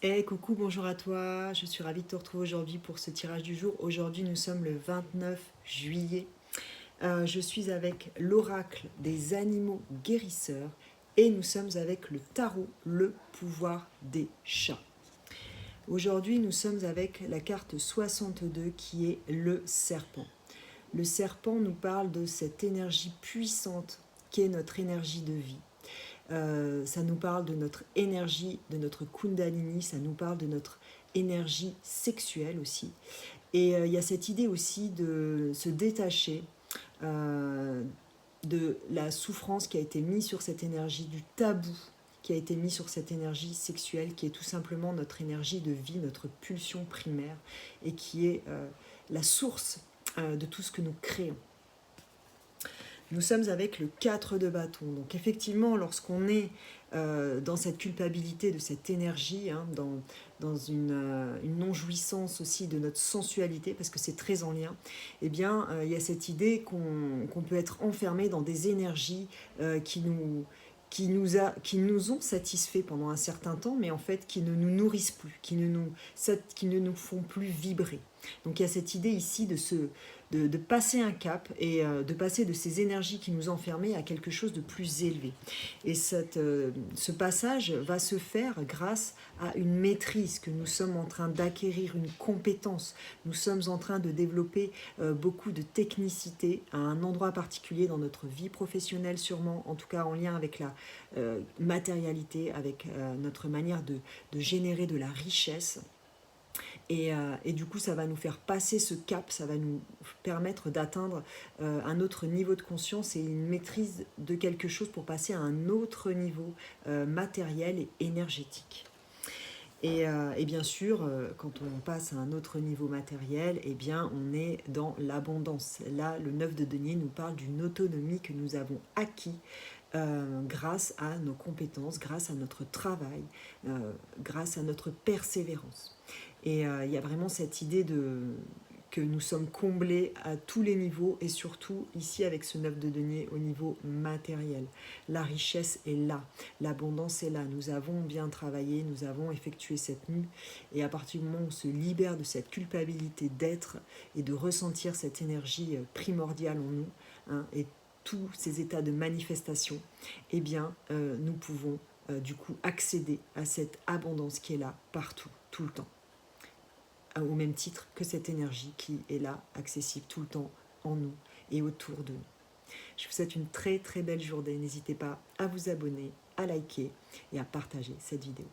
Hey, coucou, bonjour à toi. Je suis ravie de te retrouver aujourd'hui pour ce tirage du jour. Aujourd'hui, nous sommes le 29 juillet. Je suis avec l'oracle des animaux guérisseurs et nous sommes avec le tarot, le pouvoir des chats. Aujourd'hui, nous sommes avec la carte 62 qui est le serpent. Le serpent nous parle de cette énergie puissante qui est notre énergie de vie. Ça nous parle de notre énergie, de notre kundalini, ça nous parle de notre énergie sexuelle aussi. Et il y a cette idée aussi de se détacher de la souffrance qui a été mise sur cette énergie, du tabou qui a été mis sur cette énergie sexuelle, qui est tout simplement notre énergie de vie, notre pulsion primaire, et qui est la source de tout ce que nous créons. Nous sommes avec le 4 de bâton. Donc effectivement, lorsqu'on est dans cette culpabilité de cette énergie, dans une non-jouissance aussi de notre sensualité, parce que c'est très en lien, eh bien, il y a cette idée qu'on peut être enfermé dans des énergies qui nous ont satisfaits pendant un certain temps, mais en fait qui ne nous nourrissent plus, qui ne nous font plus vibrer. Donc il y a cette idée ici de passer un cap et de passer de ces énergies qui nous enfermaient à quelque chose de plus élevé. Et ce passage va se faire grâce à une maîtrise que nous sommes en train d'acquérir, une compétence. Nous sommes en train de développer beaucoup de technicité à un endroit particulier dans notre vie professionnelle sûrement, en tout cas en lien avec la matérialité, avec notre manière de générer de la richesse. Et du coup, ça va nous faire passer ce cap, ça va nous permettre d'atteindre un autre niveau de conscience et une maîtrise de quelque chose pour passer à un autre niveau matériel et énergétique. Et bien sûr, quand on passe à un autre niveau matériel, eh bien, on est dans l'abondance. Là, le 9 de denier nous parle d'une autonomie que nous avons acquis grâce à nos compétences, grâce à notre travail, grâce à notre persévérance. Et il y a vraiment cette idée que nous sommes comblés à tous les niveaux et surtout ici avec ce 9 de denier au niveau matériel. La richesse est là, l'abondance est là, nous avons bien travaillé, nous avons effectué cette mue et à partir du moment où on se libère de cette culpabilité d'être et de ressentir cette énergie primordiale en nous et tous ces états de manifestation, eh bien nous pouvons du coup accéder à cette abondance qui est là partout, tout le temps. Au même titre que cette énergie qui est là, accessible tout le temps en nous et autour de nous. Je vous souhaite une très très belle journée. N'hésitez pas à vous abonner, à liker et à partager cette vidéo.